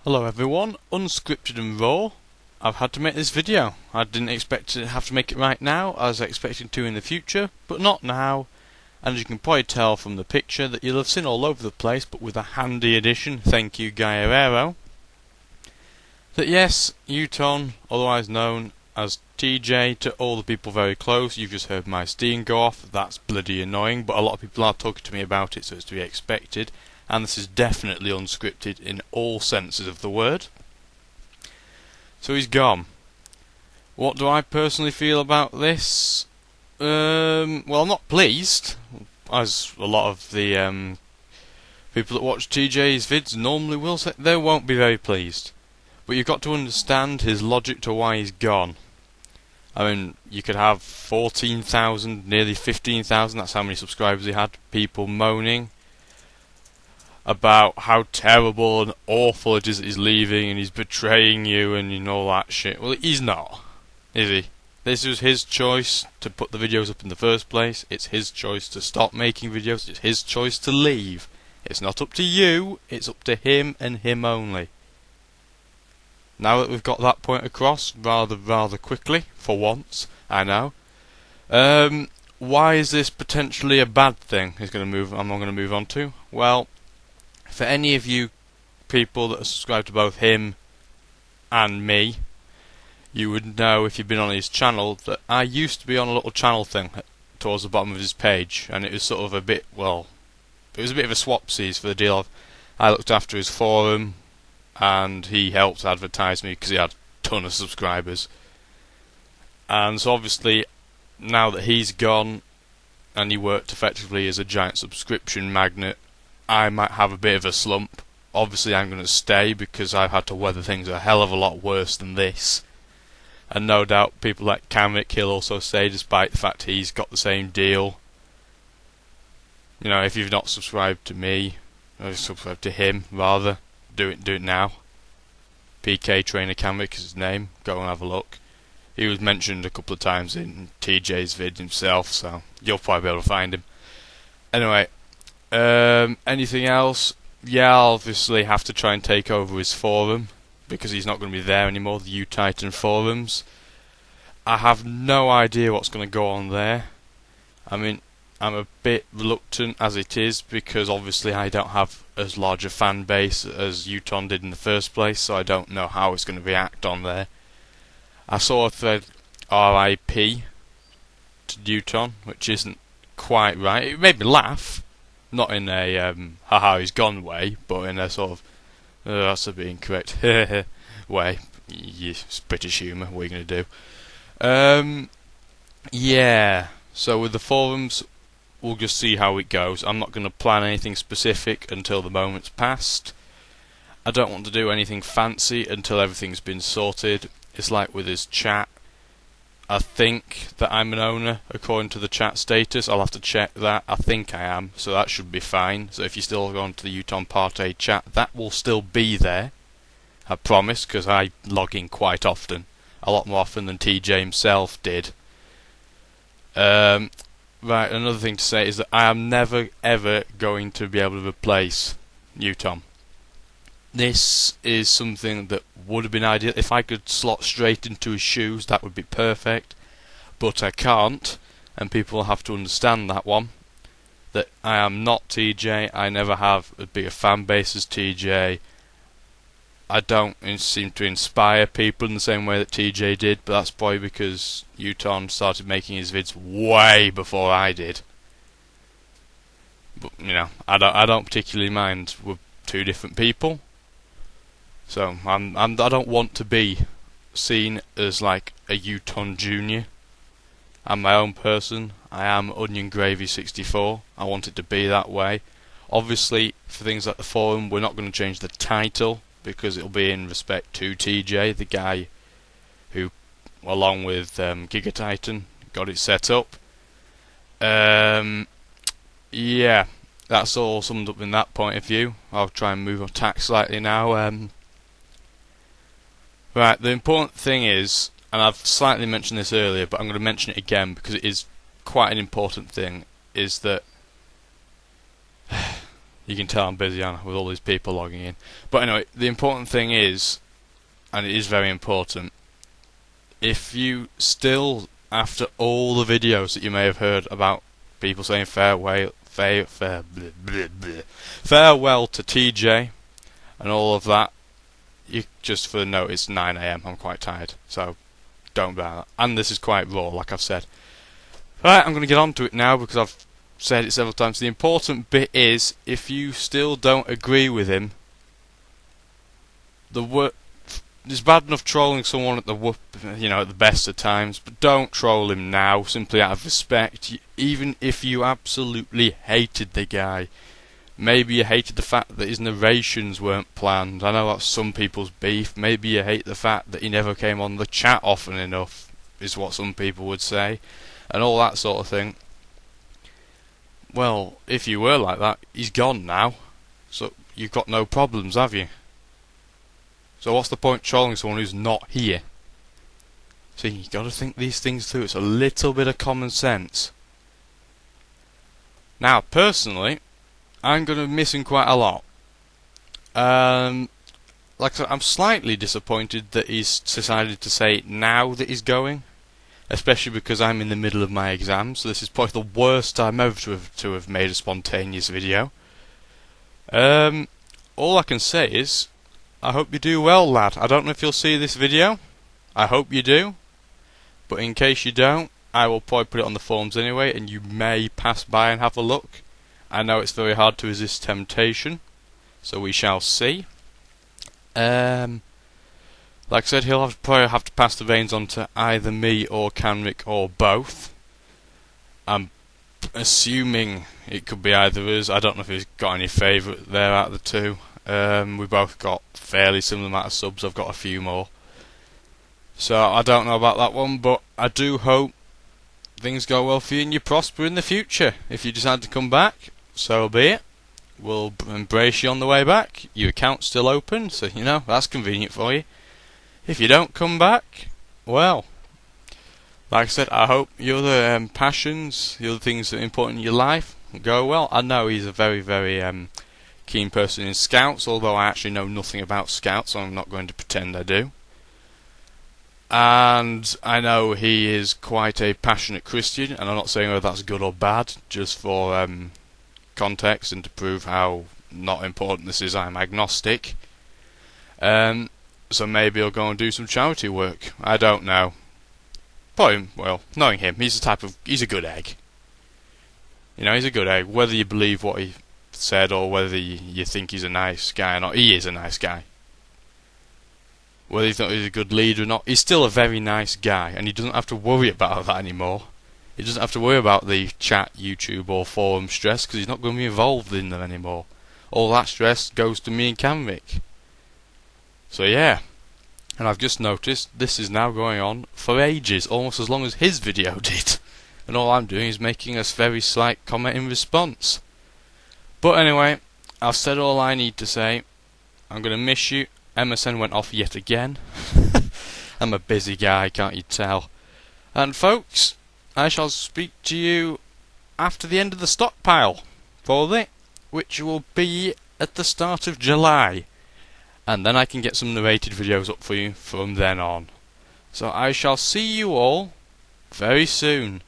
Hello everyone, unscripted and raw. I've had to make this video. I didn't expect to have to make it right now. I was expecting to in the future, but not now. And as you can probably tell from the picture that you'll have seen all over the place, but with a handy addition, thank you Guy Herrero, that yes, Uutton, otherwise known as TJ, to all the people very close, you've just heard my steam go off. That's bloody annoying, but a lot of people are talking to me about it, so it's to be expected. And this is definitely unscripted in all senses of the word. So he's gone. What do I personally feel about this? Well, I'm not pleased, as a lot of the people that watch TJ's vids normally will say. They won't be very pleased. But you've got to understand his logic to why he's gone. I mean, you could have 14,000, nearly 15,000, that's how many subscribers he had, people moaning about how terrible and awful it is that he's leaving and he's betraying you and all that shit. Well, he's not, is he? This was his choice to put the videos up in the first place. It's his choice to stop making videos. It's his choice to leave. It's not up to you. It's up to him and him only. Now that we've got that point across rather quickly, for once, I know. Why is this potentially a bad thing? I'm going to move on to. Well, for any of you people that are subscribed to both him and me, you would know if you've been on his channel that I used to be on a little channel thing towards the bottom of his page, and it was sort of a bit, well, it was a bit of a swapsies for the deal of I looked after his forum and he helped advertise me because he had a ton of subscribers. And so obviously now that he's gone and he worked effectively as a giant subscription magnet, I might have a bit of a slump. Obviously I'm going to stay because I've had to weather things a hell of a lot worse than this. And no doubt people like Kamek, he'll also stay despite the fact he's got the same deal. You know, if you've not subscribed to me, or subscribed to him rather, do it now. PK Trainer Kamek is his name, go and have a look. He was mentioned a couple of times in TJ's vid himself, so you'll probably be able to find him. Anyway, anything else? Yeah, I'll obviously have to try and take over his forum because he's not going to be there anymore, the Uutton forums. I have no idea what's going to go on there. I mean, I'm a bit reluctant as it is because obviously I don't have as large a fan base as Uutton did in the first place, so I don't know how it's going to react on there. I saw a thread RIP to Uutton, which isn't quite right. It made me laugh. Not in a haha he's gone way, but in a sort of that's a bit incorrect way. It's British humour, what are you going to do? Yeah, so with the forums we'll just see how it goes. I'm not going to plan anything specific until the moment's passed. I don't want to do anything fancy until everything's been sorted. It's like with his chat. I think that I'm an owner according to the chat status. I'll have to check that. I think I am, so that should be fine. So if you still go on to the Uutton Part A chat, that will still be there. I promise, because I log in quite often. A lot more often than TJ himself did. Right, another thing to say is that I am never ever going to be able to replace Uutton. This is something that would have been ideal. If I could slot straight into his shoes, that would be perfect. But I can't, and people have to understand that one. That I am not TJ, I never have as big a fan base as TJ. I don't seem to inspire people in the same way that TJ did, but that's probably because Uutton started making his vids way before I did. But, you know, I don't particularly mind. We're two different people. So I don't want to be seen as like a Uutton Junior. I'm my own person. I am Onion Gravy 64. I want it to be that way. Obviously, for things like the forum, we're not going to change the title because it'll be in respect to TJ, the guy who, along with Giga Titan, got it set up. Yeah, that's all summed up in that point of view. I'll try and move on tack slightly now. Right, the important thing is, and I've slightly mentioned this earlier, but I'm going to mention it again because it is quite an important thing, is that You can tell I'm busy, aren't I, with all these people logging in. But anyway, the important thing is, and it is very important, if you still, after all the videos that you may have heard about people saying farewell to TJ and all of that, you just for the note, it's 9 AM. I'm quite tired, so don't buy that. And this is quite raw, like I've said. Right, I'm going to get on to it now because I've said it several times. The important bit is, if you still don't agree with him, it's bad enough trolling someone at at the best of times, but don't troll him now, simply out of respect. Even if you absolutely hated the guy, maybe you hated the fact that his narrations weren't planned. I know that's some people's beef. Maybe you hate the fact that he never came on the chat often enough, is what some people would say, and all that sort of thing. Well, if you were like that, he's gone now, so you've got no problems, have you? So what's the point trolling someone who's not here? See, you've got to think these things through. It's a little bit of common sense. Now, personally, I'm going to miss him quite a lot. Like I said, I'm slightly disappointed that he's decided to say now that he's going, especially because I'm in the middle of my exams. So this is probably the worst time ever to have made a spontaneous video. All I can say is, I hope you do well, lad. I don't know if you'll see this video. I hope you do. But in case you don't, I will probably put it on the forums anyway, and you may pass by and have a look. I know it's very hard to resist temptation, so we shall see. Like I said, he'll probably have to pass the reins on to either me or Canrick or both. I'm assuming it could be either of us. I don't know if he's got any favourite there out of the two. We both got fairly similar amount of subs. I've got a few more, so I don't know about that one, but I do hope things go well for you and you prosper in the future. If you decide to come back, so be it. We'll embrace you on the way back. Your account's still open, so that's convenient for you. If you don't come back, well, like I said, I hope your other passions, the other things that are important in your life, go well. I know he's a very, very keen person in Scouts, although I actually know nothing about Scouts, so I'm not going to pretend I do. And I know he is quite a passionate Christian, and I'm not saying whether that's good or bad, just for context and to prove how not important this is. I'm agnostic. So maybe he'll go and do some charity work. I don't know. Probably, well, knowing him, he's a good egg. He's a good egg. Whether you believe what he said or whether you think he's a nice guy or not, he is a nice guy. Whether you think he's a good leader or not, he's still a very nice guy, and he doesn't have to worry about that anymore. He doesn't have to worry about the chat, YouTube or forum stress, because he's not going to be involved in them anymore. All that stress goes to me and Canrick. So yeah, and I've just noticed this is now going on for ages, almost as long as his video did. And all I'm doing is making a very slight comment in response. But anyway, I've said all I need to say. I'm going to miss you. MSN went off yet again. I'm a busy guy, can't you tell? And folks, I shall speak to you after the end of the stockpile for it, which will be at the start of July. And then I can get some narrated videos up for you from then on. So I shall see you all very soon.